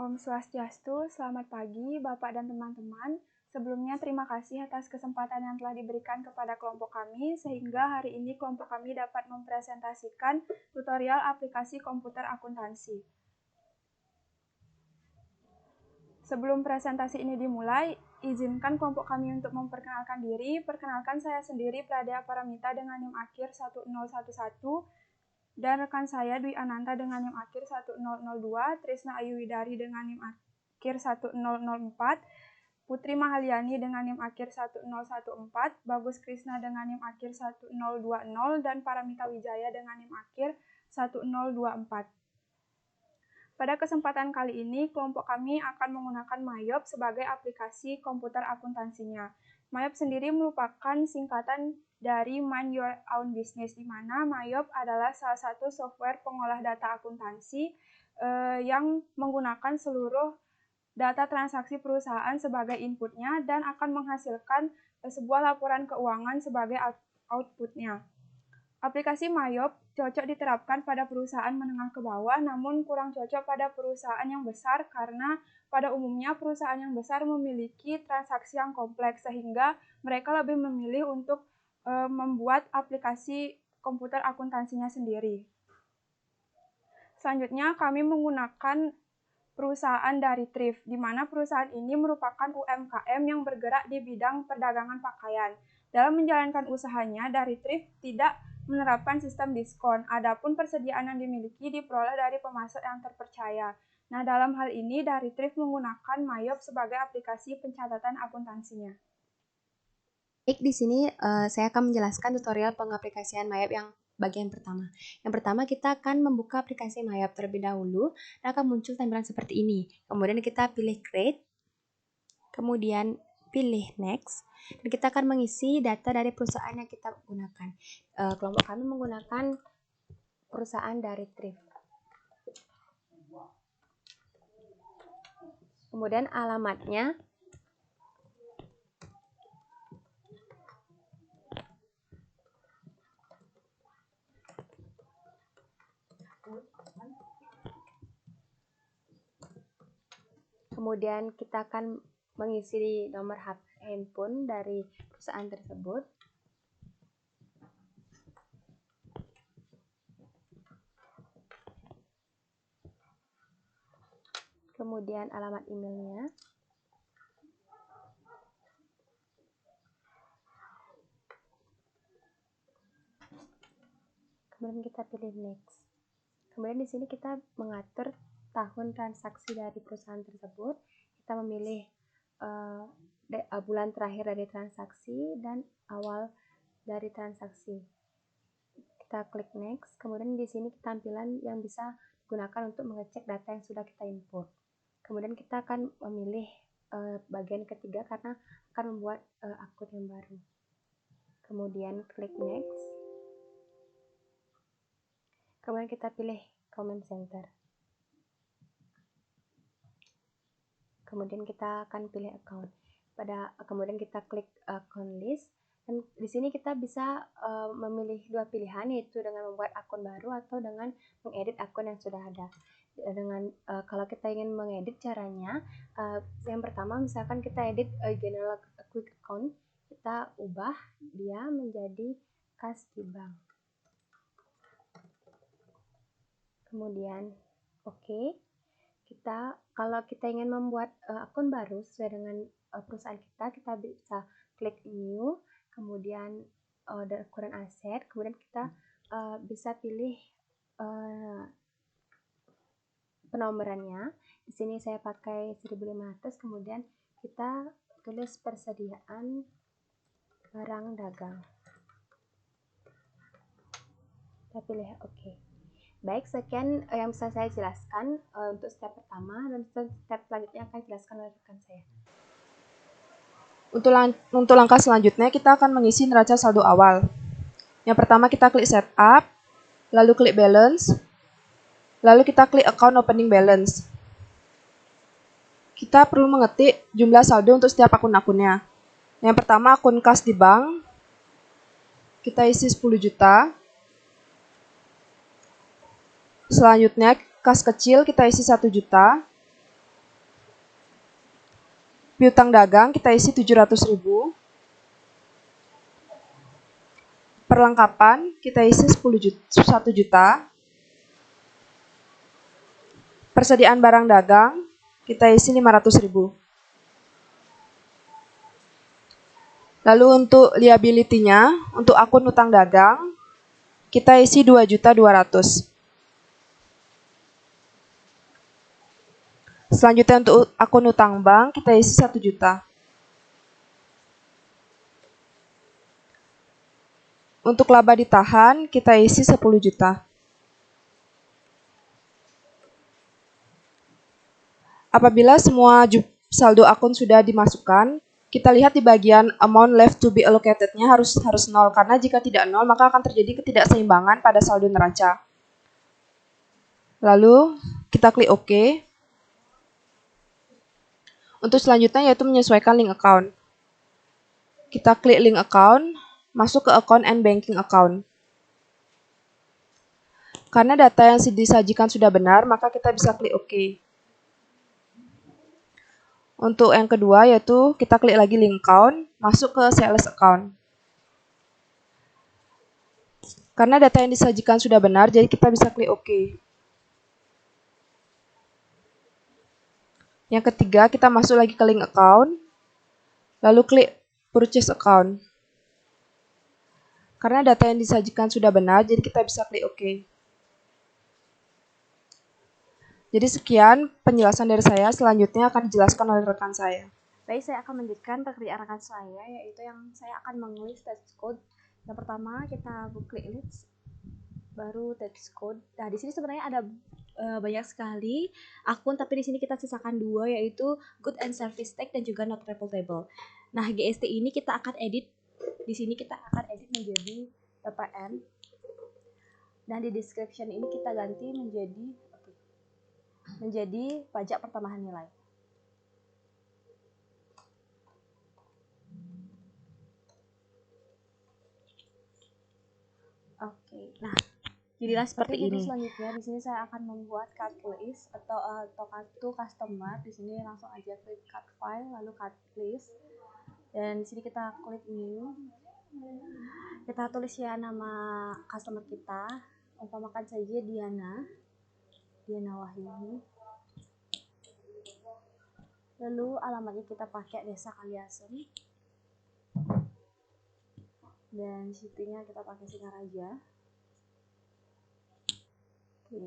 Om Swastiastu, selamat pagi Bapak dan teman-teman. Sebelumnya terima kasih atas kesempatan yang telah diberikan kepada kelompok kami, sehingga hari ini kelompok kami dapat mempresentasikan tutorial aplikasi komputer akuntansi. Sebelum presentasi ini dimulai, izinkan kelompok kami untuk memperkenalkan diri. Perkenalkan, saya sendiri Pradea Paramita dengan NIM akhir 1011, dan rekan saya Dwi Ananta dengan NIM akhir 1002, Trisna Ayuwidari dengan NIM akhir 1004, Putri Mahaliani dengan NIM akhir 1014, Bagus Krisna dengan NIM akhir 1020, dan Paramita Wijaya dengan NIM akhir 1024. Pada kesempatan kali ini, kelompok kami akan menggunakan Mayop sebagai aplikasi komputer akuntansinya. Mayop sendiri merupakan singkatan dari Mind Your Own Business, di mana Mayop adalah salah satu software pengolah data akuntansi yang menggunakan seluruh data transaksi perusahaan sebagai inputnya dan akan menghasilkan sebuah laporan keuangan sebagai outputnya. Aplikasi Mayop cocok diterapkan pada perusahaan menengah ke bawah, namun kurang cocok pada perusahaan yang besar karena pada umumnya perusahaan yang besar memiliki transaksi yang kompleks, sehingga mereka lebih memilih untuk membuat aplikasi komputer akuntansinya sendiri. Selanjutnya, kami menggunakan perusahaan dari Thrift, di mana perusahaan ini merupakan UMKM yang bergerak di bidang perdagangan pakaian. Dalam menjalankan usahanya, dari Thrift tidak menerapkan sistem diskon, adapun persediaan yang dimiliki diperoleh dari pemasok yang terpercaya. Nah, dalam hal ini, dari Thrift menggunakan Mayop sebagai aplikasi pencatatan akuntansinya. Baik, di sini saya akan menjelaskan tutorial pengaplikasian Mayop yang bagian pertama. Yang pertama, kita akan membuka aplikasi Mayop terlebih dahulu dan akan muncul tampilan seperti ini. Kemudian kita pilih Create, kemudian pilih Next, dan kita akan mengisi data dari perusahaan yang kita gunakan. Kelompok kami menggunakan perusahaan dari Thrift. Kemudian alamatnya, kemudian kita akan mengisi nomor handphone dari perusahaan tersebut. Kemudian alamat emailnya. Kemudian kita pilih Next. Kemudian di sini kita mengatur tahun transaksi dari perusahaan tersebut. Kita memilih bulan terakhir dari transaksi dan awal dari transaksi. Kita klik Next. Kemudian di sini tampilan yang bisa digunakan untuk mengecek data yang sudah kita input. Kemudian kita akan memilih bagian ketiga karena akan membuat akun yang baru. Kemudian klik Next. Kemudian kita pilih Comment Center. Kemudian kita akan pilih account. Kemudian kita klik account list. Dan di sini kita bisa memilih dua pilihan, yaitu dengan membuat akun baru atau dengan mengedit akun yang sudah ada. Kalau kita ingin mengedit caranya, yang pertama misalkan kita edit general quick account, kita ubah dia menjadi kas di bank. Kemudian oke. Kalau kita ingin membuat akun baru sesuai dengan perusahaan kita bisa klik new, kemudian ukuran aset, kemudian kita bisa pilih penomorannya. Di sini saya pakai 1500, kemudian kita tulis persediaan barang dagang. Kita pilih oke. Baik, sekian yang bisa saya jelaskan untuk step pertama, dan step selanjutnya akan dijelaskan oleh rekan saya. Untuk langkah selanjutnya, kita akan mengisi neraca saldo awal. Yang pertama kita klik Setup, lalu klik Balance, lalu kita klik Account Opening Balance. Kita perlu mengetik jumlah saldo untuk setiap akun-akunnya. Yang pertama akun kas di bank, kita isi 10 juta. Selanjutnya kas kecil kita isi 1 juta. Piutang dagang kita isi 700.000. Perlengkapan kita isi 1 juta. Persediaan barang dagang kita isi 500.000. Lalu untuk liability-nya, untuk akun utang dagang kita isi 2.200.000. Selanjutnya untuk akun utang bank kita isi 1 juta. Untuk laba ditahan kita isi 10 juta. Apabila semua saldo akun sudah dimasukkan, kita lihat di bagian amount left to be allocated-nya harus 0, karena jika tidak 0 maka akan terjadi ketidakseimbangan pada saldo neraca. Lalu kita klik OK. Untuk selanjutnya yaitu menyesuaikan link account. Kita klik link account, masuk ke account and banking account. Karena data yang disajikan sudah benar, maka kita bisa klik OK. Untuk yang kedua yaitu kita klik lagi link account, masuk ke sales account. Karena data yang disajikan sudah benar, jadi kita bisa klik OK. Yang ketiga, kita masuk lagi ke link account, lalu klik purchase account. Karena data yang disajikan sudah benar, jadi kita bisa klik OK. Jadi sekian penjelasan dari saya, selanjutnya akan dijelaskan oleh rekan saya. Baik, saya akan melanjutkan pekerjaan rekan saya, yaitu yang saya akan menulis text code. Yang pertama, kita klik list, baru text code. Nah, di sini sebenarnya ada banyak sekali akun, tapi di sini kita sisakan 2, yaitu good and service tag dan juga not reportable. Nah, GST ini kita akan edit. Di sini kita akan edit menjadi PPN. Dan di description ini kita ganti menjadi pajak pertambahan nilai. Oke. Nah, jadilah seperti ini. Selanjutnya di sini saya akan membuat cut list atau kartu customer. Di sini langsung aja klik cut file lalu cut list. Dan di sini kita klik new. Kita tulis ya nama customer kita. Umpamakan saja Diana Wahyuni. Lalu alamatnya kita pakai Desa Kaliasem. Dan situnya kita pakai Singaraja. Oke.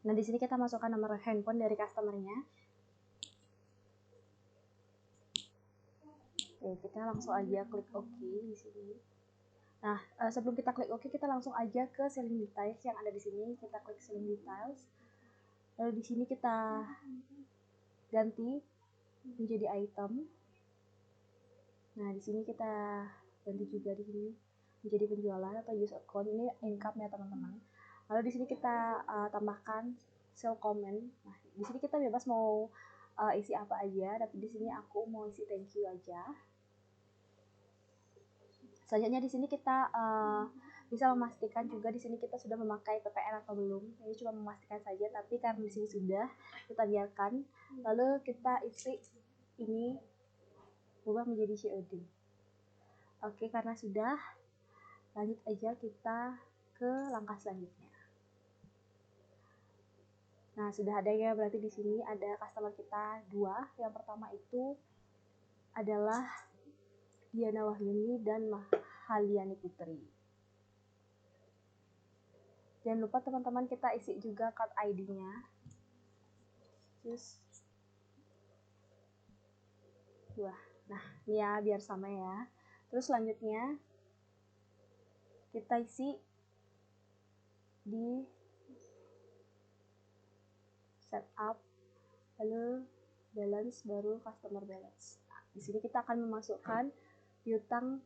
Nah, di sini kita masukkan nomor handphone dari customernya. Oke, kita langsung aja klik OK di sini. Nah, sebelum kita klik OK, kita langsung aja ke selling details yang ada di sini. Kita klik selling details. Lalu di sini kita ganti menjadi item. Nah, di sini kita ganti juga di sini menjadi penjualan atau use account. Ini income ya, teman-teman. Lalu di sini kita tambahkan sell comment. Nah, di sini kita bebas mau isi apa aja, tapi di sini aku mau isi thank you aja. Selanjutnya di sini kita bisa memastikan juga di sini kita sudah memakai PPN atau belum. Ini cuma memastikan saja, tapi karena di sini sudah, kita biarkan. Lalu kita isi ini berubah menjadi COD. Oke, karena sudah, lanjut aja kita ke langkah selanjutnya. Nah, sudah ada ya, berarti di sini ada customer kita 2. Yang pertama itu adalah Diana Wahyuni dan Mahaliani Putri. Jangan lupa teman-teman kita isi juga card ID-nya. Terus nah, ini ya biar sama ya. Terus selanjutnya kita isi di setup, lalu balance, baru customer balance. Nah, di sini kita akan memasukkan piutang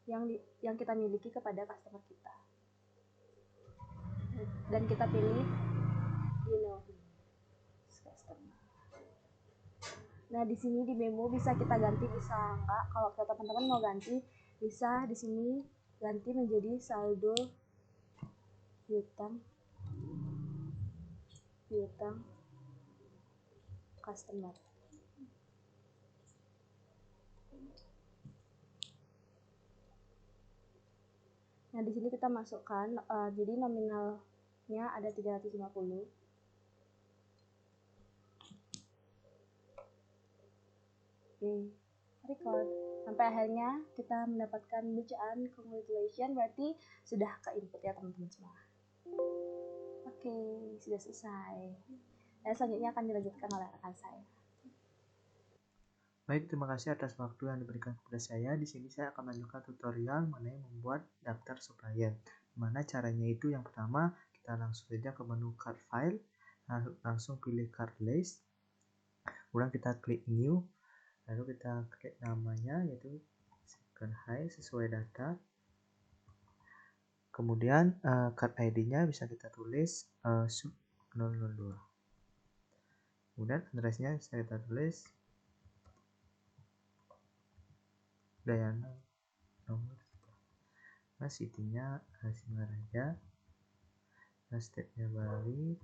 yang kita miliki kepada customer kita. Dan kita pilih customer. Nah, di sini di memo bisa kita ganti, bisa enggak. Kalau teman-teman mau ganti, bisa di sini ganti menjadi saldo piutang customer. Nah, di sini kita masukkan jadi nominalnya ada 350. Oke, record. Sampai akhirnya kita mendapatkan bacaan congratulations, berarti sudah ke input ya teman-teman semua. Oke, sudah selesai. Dan selanjutnya akan dilanjutkan oleh rekan saya. Baik, terima kasih atas waktu yang diberikan kepada saya. Di sini saya akan melanjutkan tutorial mengenai membuat daftar supplier. Gimana caranya itu? Yang pertama, kita langsung saja ke menu card file, langsung pilih card list, kemudian kita klik new, lalu kita klik namanya yaitu second high sesuai data. Kemudian card ID-nya bisa kita tulis sub 002. Kemudian address-nya bisa kita tulis Dayana nomor. Nah, city-nya Singaraja, nah, state-nya Bali,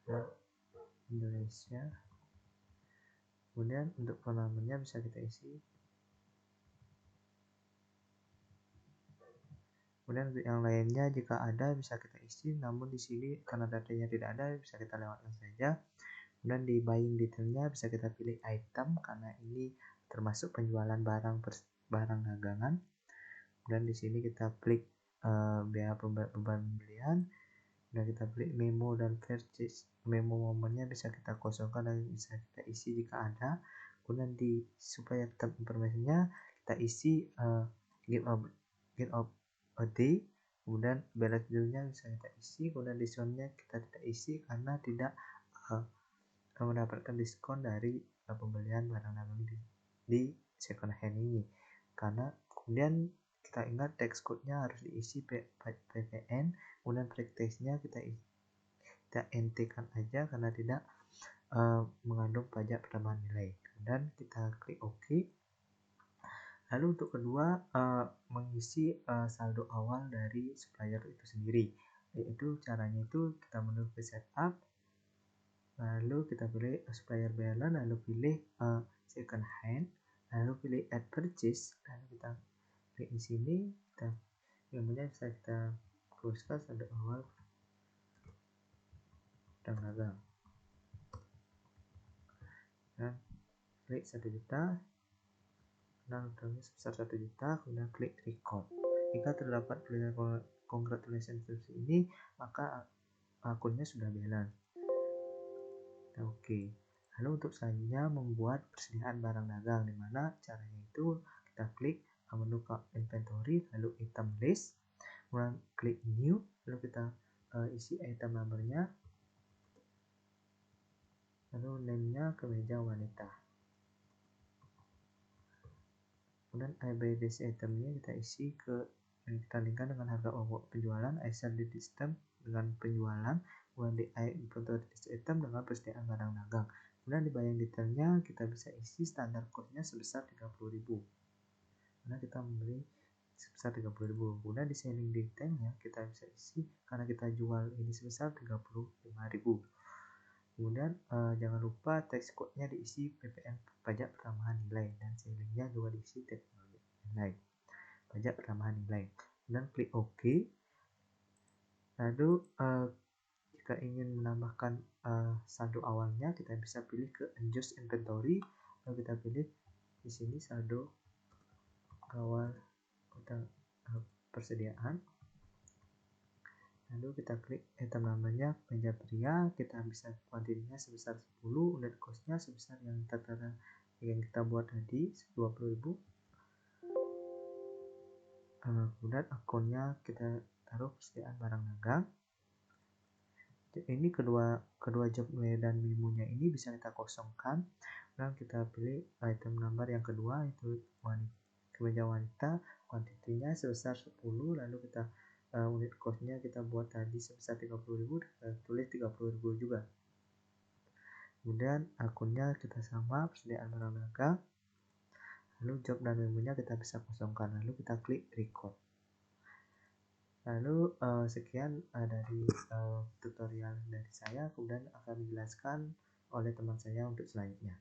nah, Indonesia. Kemudian untuk phone number-nya bisa kita isi. Kemudian untuk yang lainnya jika ada bisa kita isi, namun di sini karena datanya tidak ada bisa kita lewatkan saja. Kemudian di buying detail-nya bisa kita pilih item karena ini termasuk penjualan barang dagangan. Dan di sini kita klik biaya pembelian, dan kita klik memo dan purchase. Memo momennya bisa kita kosongkan dan bisa kita isi jika ada. Kemudian di supaya tab informasinya kita isi get of a day. Kemudian balance dulu-nya bisa kita isi. Kemudian diskon-nya kita tidak isi karena tidak mendapatkan diskon dari pembelian barang dagang di second hand ini. Karena kemudian kita ingat tax code-nya harus diisi PPN, kemudian practice-nya kita entikan aja karena tidak mengandung pajak pertambahan nilai. Kemudian kita klik OK. Lalu untuk kedua, mengisi saldo awal dari supplier itu sendiri. Yaitu caranya itu kita menuju ke setup, lalu kita pilih supplier balance, lalu pilih second hand, lalu pilih add purchase, lalu kita klik di sini, kita kemudian bisa kita close-kan saldo awal dan dagang. Dan klik 1 juta, dan utangnya sebesar 1 juta, kemudian klik record. Jika terdapat tulisan congratulations seperti ini, maka akunnya sudah balance. Oke. Lalu untuk selanjutnya membuat persediaan barang dagang, dimana caranya itu kita klik menu inventory, lalu item list, kemudian klik new, lalu kita isi item numbernya, lalu name-nya kemeja wanita. Kemudian I buy this item-nya kita isi kita linkkan dengan harga penjualan, I sell this item dengan penjualan, kemudian di I inventory this item dengan persediaan barang dagang. Kemudian di buying detail-nya kita bisa isi standar cost-nya sebesar 30.000. Karena kita membeli sebesar 30.000. Kemudian di selling detail-nya kita bisa isi karena kita jual ini sebesar 35.000. Kemudian jangan lupa tax code-nya diisi PPN pajak pertambahan nilai, dan selling-nya juga diisi teknologi nilai pajak pertambahan nilai. Kemudian klik OK. Lalu jika ingin menambahkan saldo awalnya, kita bisa pilih ke adjust inventory, lalu kita pilih di sini saldo awal persediaan, lalu kita klik item namanya meja pria, kita bisa kuantitinya sebesar 10, unit cost-nya sebesar yang tertera yang kita buat tadi 20.000. Kemudian akunnya kita taruh persediaan barang dagang. Ini kedua job dan memo-nya ini bisa kita kosongkan, dan kita pilih item number yang kedua itu kemeja wanita, kuantitinya sebesar 10, lalu kita unit cost-nya kita buat tadi sebesar 30.000, kita tulis 30.000 juga. Kemudian akunnya kita sama persediaan barang dagang, lalu job dan memo-nya kita bisa kosongkan, lalu kita klik record. Lalu sekian dari tutorial dari saya, kemudian akan dijelaskan oleh teman saya untuk selanjutnya.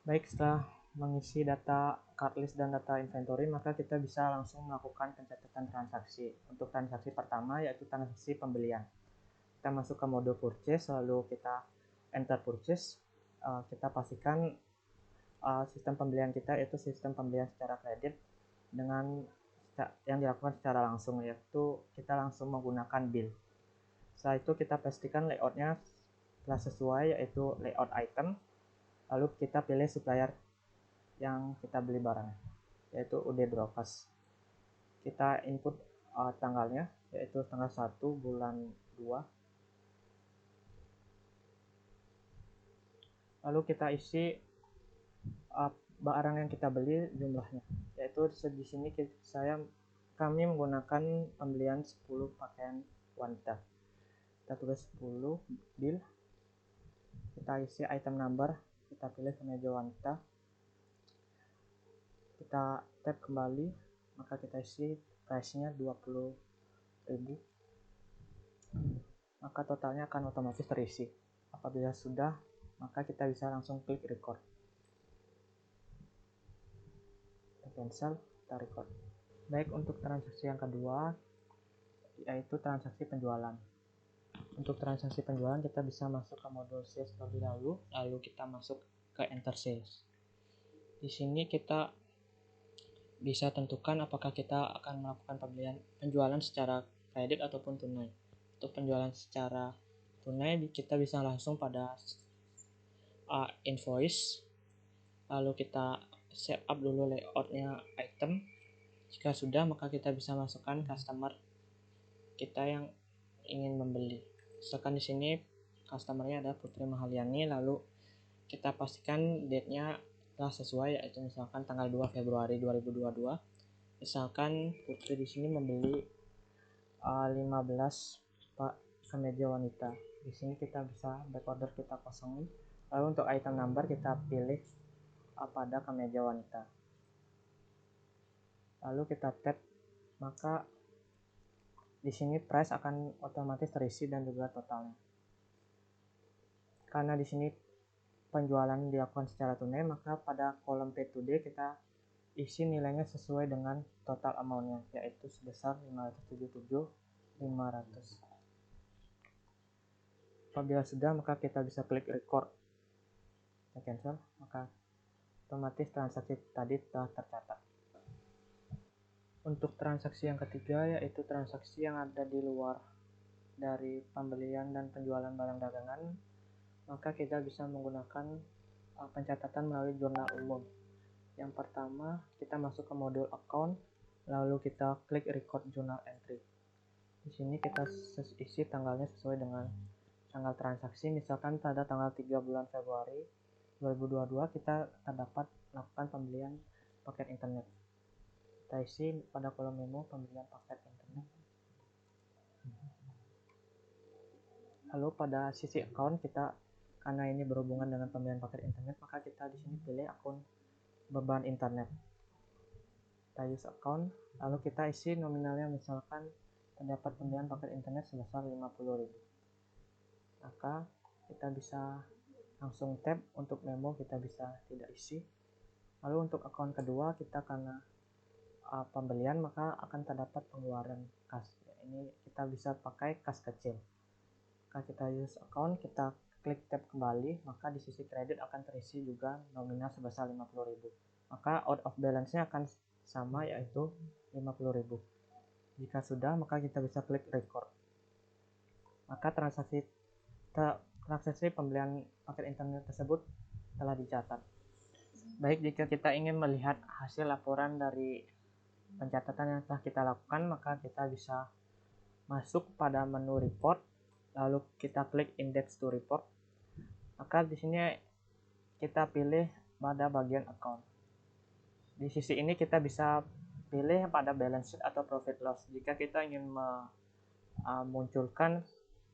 Baik, setelah mengisi data card list dan data inventory, maka kita bisa langsung melakukan pencatatan transaksi. Untuk transaksi pertama yaitu transaksi pembelian. Kita masuk ke mode purchase, lalu kita enter purchase. Kita pastikan sistem pembelian kita yaitu sistem pembelian secara kredit dengan yang dilakukan secara langsung, yaitu kita langsung menggunakan bill. Setelah itu kita pastikan layoutnya telah sesuai, yaitu layout item. Lalu kita pilih supplier yang kita beli barangnya, yaitu UD Broadcast. Kita input tanggalnya, yaitu tanggal 1 bulan 2. Lalu kita isi barang yang kita beli jumlahnya, yaitu di sini kami menggunakan pembelian 10 pakaian wanita. Kita tulis 10 bill, kita isi item number, kita pilih kemeja wanita, kita tab kembali, maka kita isi price nya 20.000, maka totalnya akan otomatis terisi. Apabila sudah, maka kita bisa langsung klik record, kita cancel, kita record. Baik, untuk transaksi yang kedua yaitu transaksi penjualan. Untuk transaksi penjualan kita bisa masuk ke modul sales terlebih dahulu, lalu kita masuk ke enter sales. Di sini kita bisa tentukan apakah kita akan melakukan penjualan secara kredit ataupun tunai. Untuk penjualan secara tunai kita bisa langsung pada invoice, lalu kita set up dulu layoutnya item. Jika sudah, maka kita bisa masukkan customer kita yang ingin membeli. Misalkan di sini customernya ada Putri Mahaliani, lalu kita pastikan date-nya telah sesuai, yaitu misalkan tanggal 2 Februari 2022. Misalkan Putri di sini membeli 15 kemeja wanita. Di sini kita bisa backorder kita kosongin. Lalu untuk item number kita pilih pada kemeja wanita. Lalu kita tab, maka di sini price akan otomatis terisi dan juga totalnya. Karena di sini penjualan dilakukan secara tunai, maka pada kolom pay today kita isi nilainya sesuai dengan total amount-nya, yaitu sebesar 577.500. Apabila sudah, maka kita bisa klik record, kita cancel, maka otomatis transaksi tadi telah tercatat. Untuk transaksi yang ketiga yaitu transaksi yang ada di luar dari pembelian dan penjualan barang dagangan, maka kita bisa menggunakan pencatatan melalui jurnal umum. Yang pertama, kita masuk ke modul account, lalu kita klik record journal entry. Di sini kita isi tanggalnya sesuai dengan tanggal transaksi. Misalkan pada tanggal 3 bulan Februari 2022 kita terdapat melakukan pembelian paket internet. Kita isi pada kolom memo pembelian paket internet. Lalu pada sisi account kita, karena ini berhubungan dengan pembelian paket internet, maka kita di sini pilih akun beban internet. Kita use account, lalu kita isi nominalnya, misalkan terdapat pembelian paket internet sebesar 50.000. Maka kita bisa langsung tab, untuk memo kita bisa tidak isi. Lalu untuk akun kedua kita karena pembelian maka akan terdapat pengeluaran kas. Ini kita bisa pakai kas kecil. Maka kita use account, kita klik tab kembali, maka di sisi kredit akan terisi juga nominal sebesar 50.000. Maka out of balance-nya akan sama, yaitu 50.000. Jika sudah, maka kita bisa klik record. Maka transaksi pembelian paket internet tersebut telah dicatat. Baik, jika kita ingin melihat hasil laporan dari pencatatan yang telah kita lakukan, maka kita bisa masuk pada menu report, lalu kita klik index to report. Maka di sini kita pilih pada bagian account. Di sisi ini kita bisa pilih pada balance sheet atau profit loss. Jika kita ingin memunculkan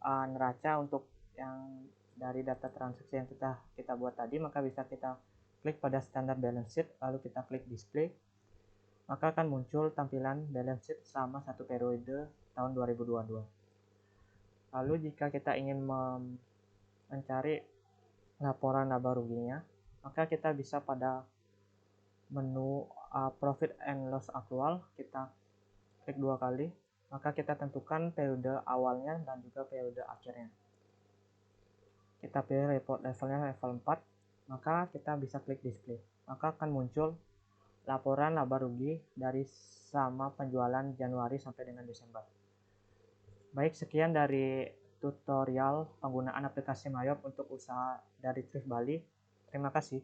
neraca untuk yang dari data transaksi yang kita buat tadi, maka bisa kita klik pada standard balance sheet, lalu kita klik display. maka akan muncul tampilan balance sheet selama satu periode tahun 2022. Lalu jika kita ingin mencari laporan laba ruginya, maka kita bisa pada menu profit and loss aktual, kita klik 2 kali, maka kita tentukan periode awalnya dan juga periode akhirnya. Kita pilih report levelnya level 4, maka kita bisa klik display, maka akan muncul laporan laba rugi dari sama penjualan Januari sampai dengan Desember. Baik, sekian dari tutorial penggunaan aplikasi Mayop untuk usaha dari Thrift Bali. Terima kasih.